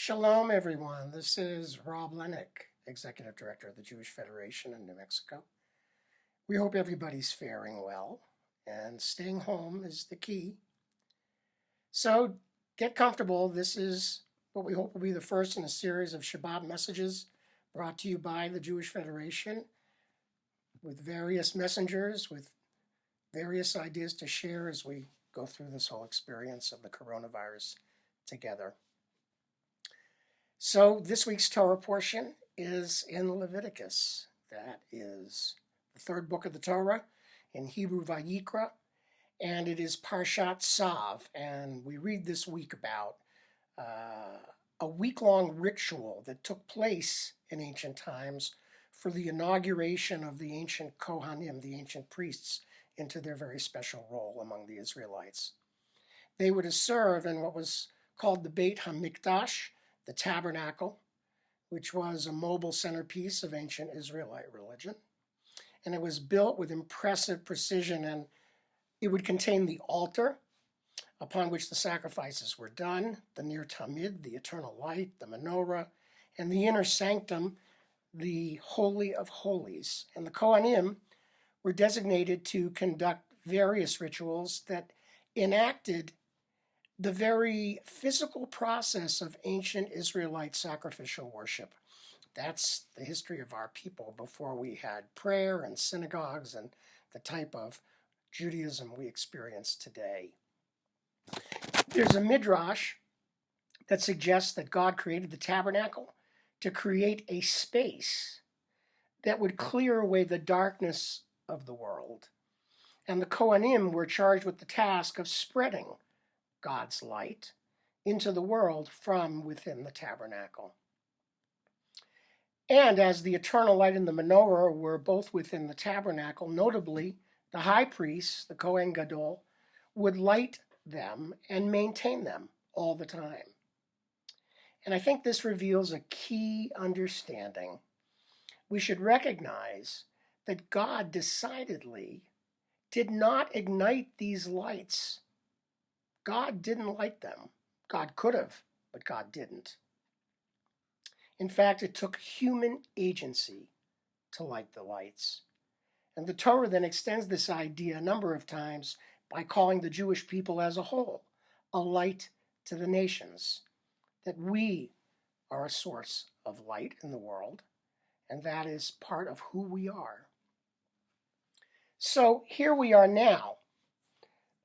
Shalom, everyone. This is Rob Lennick, Executive Director of the Jewish Federation in New Mexico. We hope everybody's faring well, and staying home is the key. So get comfortable. This is what we hope will be the first in a series of Shabbat messages brought to you by the Jewish Federation, with various messengers, with various ideas to share as we go through this whole experience of the coronavirus together. So this week's Torah portion is in Leviticus. That is the third book of the Torah, in Hebrew Vayikra, and it is Parshat Tzav. And we read this week about a week-long ritual that took place in ancient times for the inauguration of the ancient Kohanim, the ancient priests, into their very special role among the Israelites. They were to serve in what was called the Beit HaMikdash, the tabernacle, which was a mobile centerpiece of ancient Israelite religion. And it was built with impressive precision, and it would contain the altar upon which the sacrifices were done, the Ner Tamid, the eternal light, the menorah, and the inner sanctum, the Holy of Holies. And the Kohanim were designated to conduct various rituals that enacted the very physical process of ancient Israelite sacrificial worship. That's the history of our people before we had prayer and synagogues and the type of Judaism we experience today. There's a midrash that suggests that God created the tabernacle to create a space that would clear away the darkness of the world. And the Kohanim were charged with the task of spreading God's light into the world from within the tabernacle. And as the eternal light and the menorah were both within the tabernacle, notably the high priest, the Kohen Gadol, would light them and maintain them all the time. And I think this reveals a key understanding. We should recognize that God decidedly did not ignite these lights. God didn't light them. God could have, but God didn't. In fact, it took human agency to light the lights. And the Torah then extends this idea a number of times by calling the Jewish people as a whole a light to the nations, that we are a source of light in the world, and that is part of who we are. So here we are now,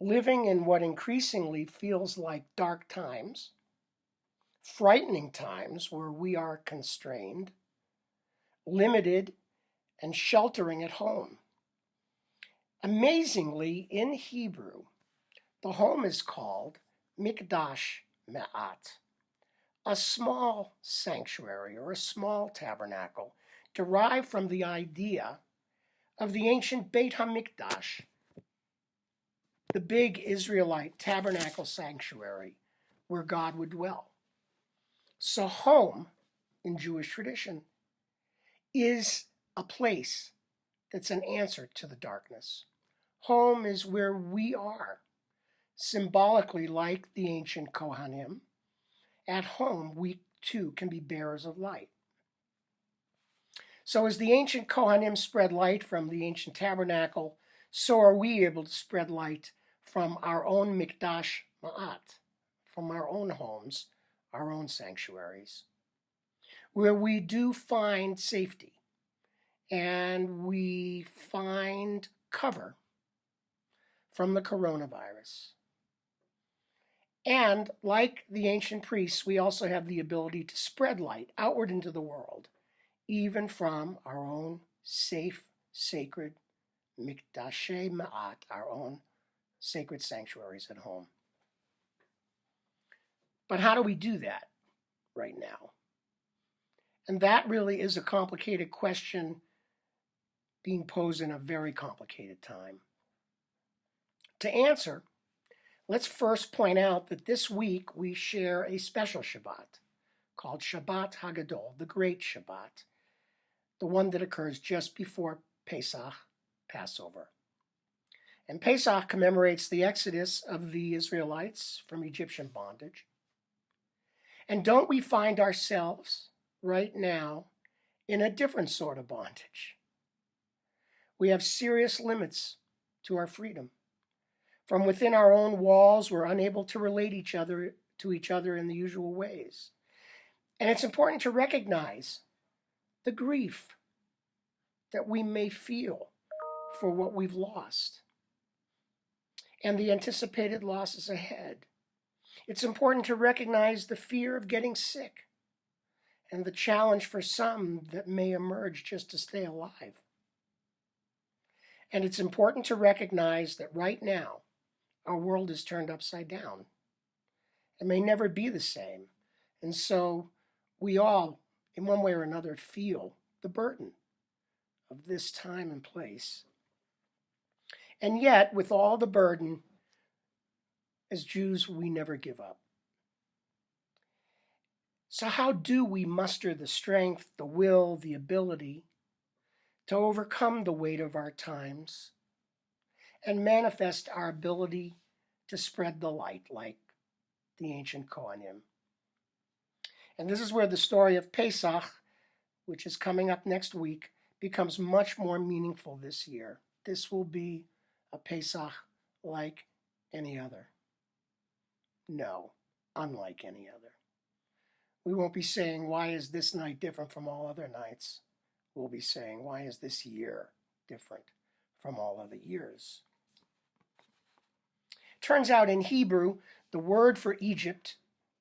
living in what increasingly feels like dark times, frightening times where we are constrained, limited, and sheltering at home. Amazingly, in Hebrew, the home is called Mikdash Me'at, a small sanctuary or a small tabernacle, derived from the idea of the ancient Beit HaMikdash, the big Israelite tabernacle sanctuary where God would dwell. So home, in Jewish tradition, is a place that's an answer to the darkness. Home is where we are, symbolically like the ancient Kohanim. At home, we too can be bearers of light. So as the ancient Kohanim spread light from the ancient tabernacle, so are we able to spread light from our own Mikdash Ma'at, from our own homes, our own sanctuaries, where we do find safety and we find cover from the coronavirus. And like the ancient priests, we also have the ability to spread light outward into the world, even from our own safe, sacred Mikdashe Ma'at, our own sacred sanctuaries at home. But how do we do that right now? And that really is a complicated question being posed in a very complicated time. To answer, let's first point out that this week we share a special Shabbat called Shabbat Hagadol, the Great Shabbat, the one that occurs just before Pesach, Passover. And Pesach commemorates the exodus of the Israelites from Egyptian bondage. And don't we find ourselves right now in a different sort of bondage? We have serious limits to our freedom. From within our own walls, we're unable to relate to each other in the usual ways. And it's important to recognize the grief that we may feel for what we've lost and the anticipated losses ahead. It's important to recognize the fear of getting sick and the challenge for some that may emerge just to stay alive. And it's important to recognize that right now, our world is turned upside down. It may never be the same. And so we all, in one way or another, feel the burden of this time and place. And yet, with all the burden, as Jews, we never give up. So how do we muster the strength, the will, the ability to overcome the weight of our times and manifest our ability to spread the light like the ancient Kohanim? And this is where the story of Pesach, which is coming up next week, becomes much more meaningful this year. This will be a Pesach like any other. No, unlike any other. We won't be saying, why is this night different from all other nights? We'll be saying, why is this year different from all other years? Turns out in Hebrew, the word for Egypt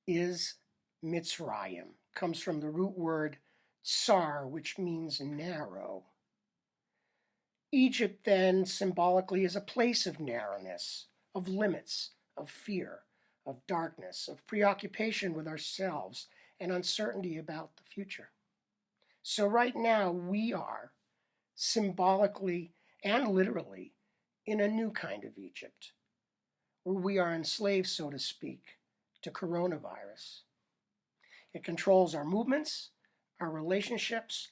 is Mitzrayim. Comes from the root word tsar, which means narrow. Egypt then symbolically is a place of narrowness, of limits, of fear, of darkness, of preoccupation with ourselves and uncertainty about the future. So right now we are symbolically and literally in a new kind of Egypt, where we are enslaved, so to speak, to coronavirus. It controls our movements, our relationships,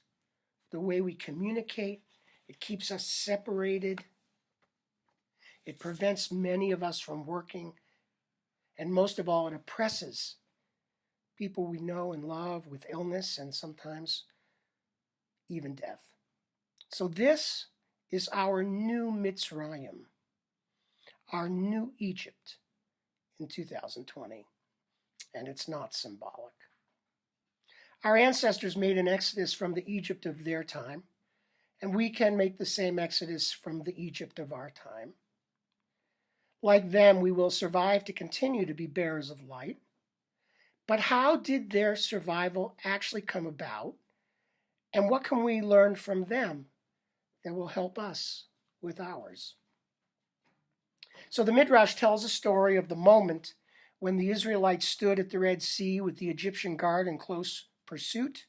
the way we communicate. It keeps us separated. It prevents many of us from working. And most of all, it oppresses people we know and love with illness and sometimes even death. So this is our new Mitzrayim, our new Egypt in 2020. And it's not symbolic. Our ancestors made an exodus from the Egypt of their time, and we can make the same exodus from the Egypt of our time. Like them, we will survive to continue to be bearers of light. But how did their survival actually come about? And what can we learn from them that will help us with ours? So the Midrash tells a story of the moment when the Israelites stood at the Red Sea with the Egyptian guard in close pursuit.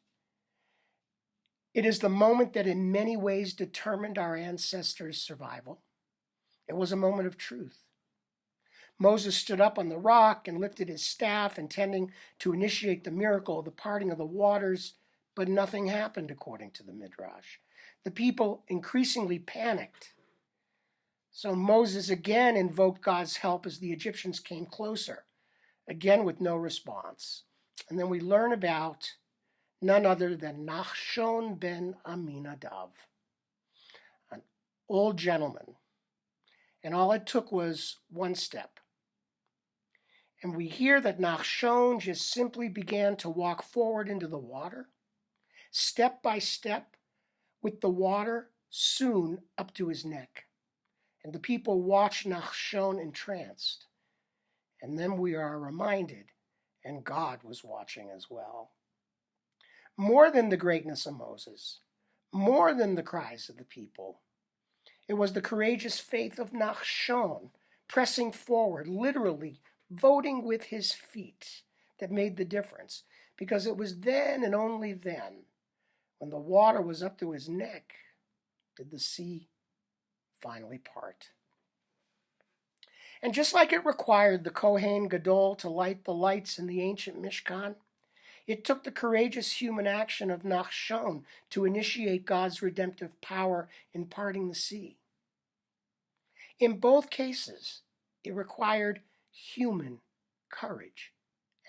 It is the moment that in many ways determined our ancestors' survival. It was a moment of truth. Moses stood up on the rock and lifted his staff, intending to initiate the miracle of the parting of the waters, but nothing happened, according to the Midrash. The people increasingly panicked. So Moses again invoked God's help as the Egyptians came closer, again with no response. And then we learn about none other than Nachshon ben Aminadav, an old gentleman. And all it took was one step. And we hear that Nachshon just simply began to walk forward into the water, step by step, with the water soon up to his neck. And the people watched Nachshon entranced. And then we are reminded, and God was watching as well. More than the greatness of Moses, more than the cries of the people, it was the courageous faith of Nachshon, pressing forward, literally voting with his feet, that made the difference. Because it was then and only then, when the water was up to his neck, did the sea finally part. And just like it required the Kohen Gadol to light the lights in the ancient Mishkan, it took the courageous human action of Nachshon to initiate God's redemptive power in parting the sea. In both cases, it required human courage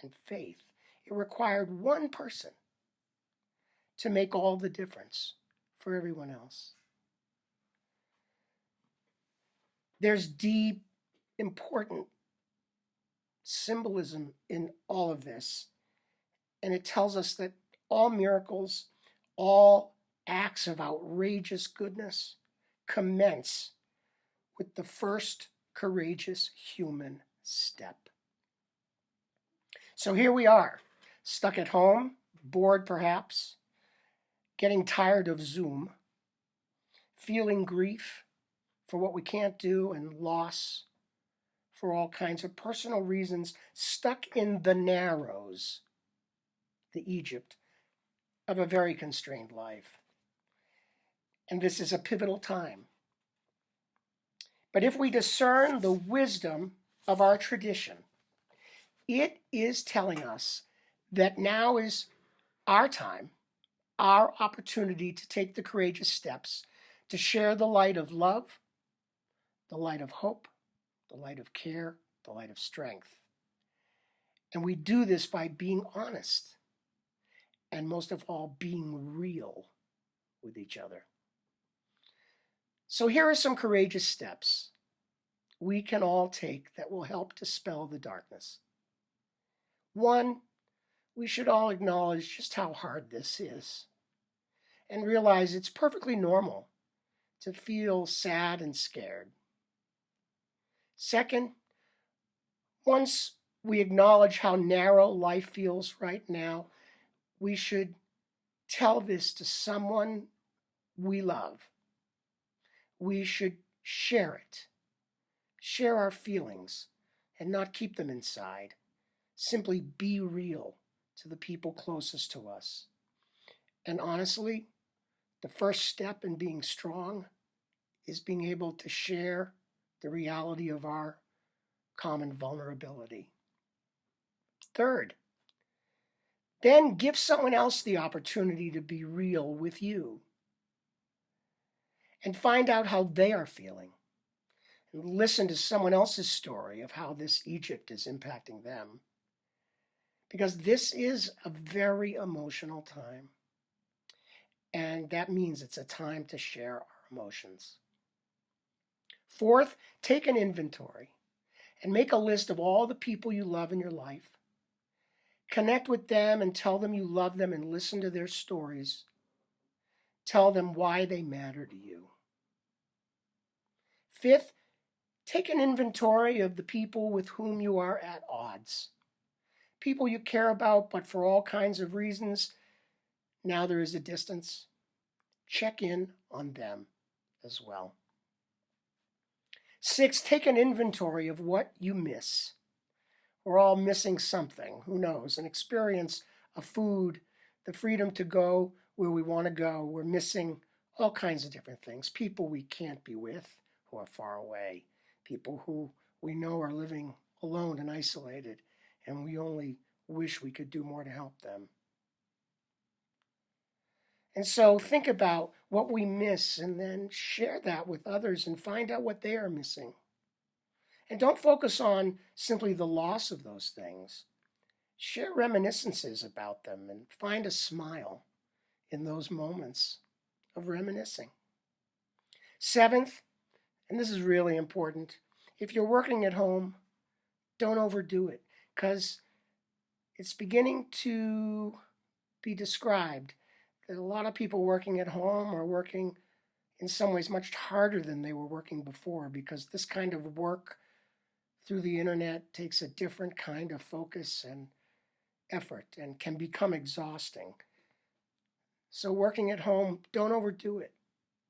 and faith. It required one person to make all the difference for everyone else. There's deep, important symbolism in all of this, and it tells us that all miracles, all acts of outrageous goodness commence with the first courageous human step. So here we are, stuck at home, bored perhaps, getting tired of Zoom, feeling grief for what we can't do and loss for all kinds of personal reasons, stuck in the narrows, the Egypt of a very constrained life. And this is a pivotal time. But if we discern the wisdom of our tradition, it is telling us that now is our time, our opportunity to take the courageous steps to share the light of love, the light of hope, the light of care, the light of strength. And we do this by being honest, and most of all, being real with each other. So here are some courageous steps we can all take that will help dispel the darkness. One, we should all acknowledge just how hard this is and realize it's perfectly normal to feel sad and scared. Second, once we acknowledge how narrow life feels right now, we should tell this to someone we love. We should share it, share our feelings, and not keep them inside. Simply be real to the people closest to us. And honestly, the first step in being strong is being able to share the reality of our common vulnerability. Third, then give someone else the opportunity to be real with you and find out how they are feeling and listen to someone else's story of how this Egypt is impacting them. Because this is a very emotional time. And that means it's a time to share our emotions. Fourth, take an inventory and make a list of all the people you love in your life. Connect with them and tell them you love them and listen to their stories. Tell them why they matter to you. Fifth, take an inventory of the people with whom you are at odds. People you care about, but for all kinds of reasons, now there is a distance. Check in on them as well. Sixth, take an inventory of what you miss. We're all missing something, who knows, an experience, a food, the freedom to go where we want to go. We're missing all kinds of different things. People we can't be with who are far away. People who we know are living alone and isolated, and we only wish we could do more to help them. And so think about what we miss and then share that with others and find out what they are missing. And don't focus on simply the loss of those things. Share reminiscences about them and find a smile in those moments of reminiscing. Seventh, and this is really important, if you're working at home, don't overdo it, because it's beginning to be described that a lot of people working at home are working in some ways much harder than they were working before, because this kind of work through the internet takes a different kind of focus and effort and can become exhausting. So working at home, don't overdo it.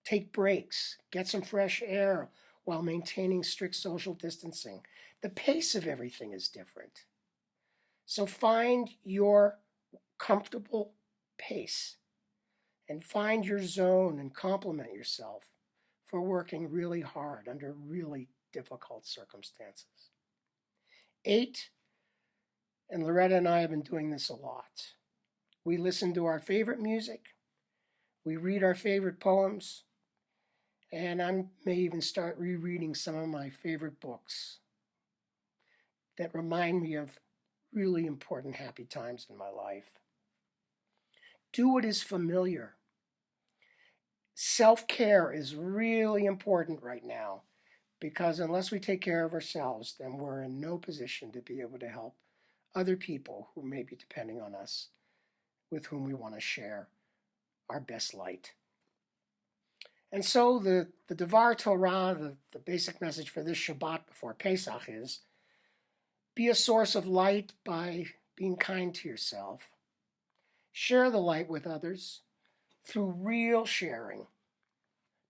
Take breaks, get some fresh air while maintaining strict social distancing. The pace of everything is different. So find your comfortable pace and find your zone and compliment yourself for working really hard under really difficult circumstances. 8, and Loretta and I have been doing this a lot. We listen to our favorite music, we read our favorite poems, and I may even start rereading some of my favorite books that remind me of really important happy times in my life. Do what is familiar. Self-care is really important right now because unless we take care of ourselves, then we're in no position to be able to help other people who may be depending on us, with whom we want to share our best light. And so the Devar Torah, the basic message for this Shabbat before Pesach is, be a source of light by being kind to yourself. Share the light with others through real sharing,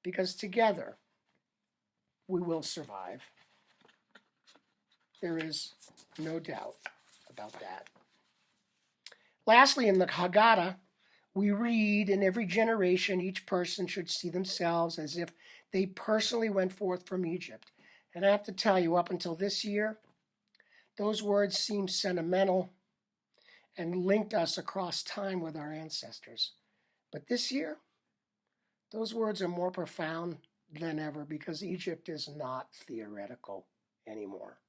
because together we will survive. There is no doubt about that. Lastly, in the Haggadah, we read, in every generation, each person should see themselves as if they personally went forth from Egypt. And I have to tell you, up until this year, those words seemed sentimental and linked us across time with our ancestors. But this year, those words are more profound than ever because Egypt is not theoretical anymore.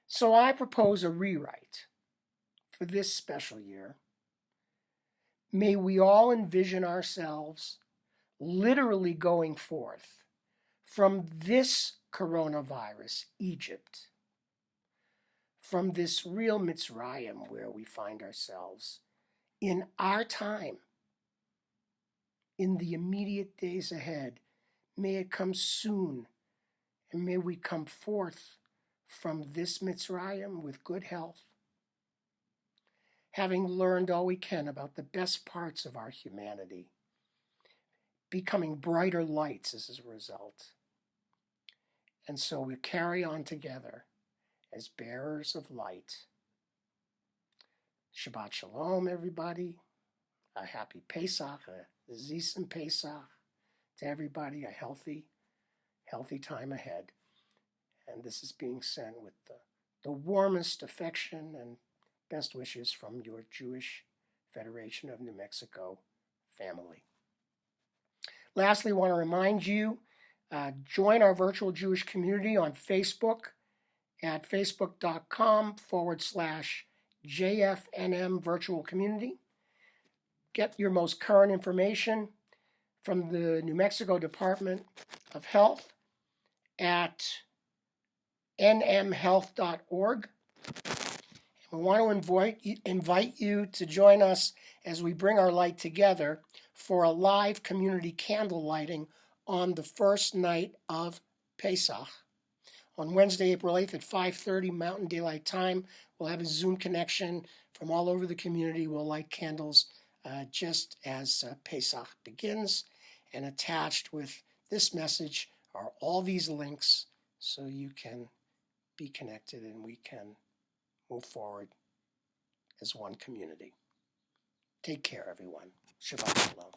So I propose a rewrite for this special year. May we all envision ourselves literally going forth from this coronavirus, Egypt, from this real Mitzrayim where we find ourselves in our time, in the immediate days ahead. May it come soon, and may we come forth from this Mitzrayim with good health, having learned all we can about the best parts of our humanity, becoming brighter lights as a result. And so we carry on together as bearers of light. Shabbat Shalom, everybody. A happy Pesach, a Zisen Pesach to everybody, a healthy time ahead. And this is being sent with the warmest affection and best wishes from your Jewish Federation of New Mexico family. Lastly, I want to remind you, join our virtual Jewish community on Facebook at facebook.com/JFNM virtual community. Get your most current information from the New Mexico Department of Health at nmhealth.org. We want to invite you to join us as we bring our light together for a live community candle lighting on the first night of Pesach. On Wednesday, April 8th at 5:30 Mountain Daylight Time, we'll have a Zoom connection from all over the community. We'll light candles just as Pesach begins. And attached with this message are all these links so you can be connected and we can move forward as one community. Take care, everyone. Shabbat Shalom.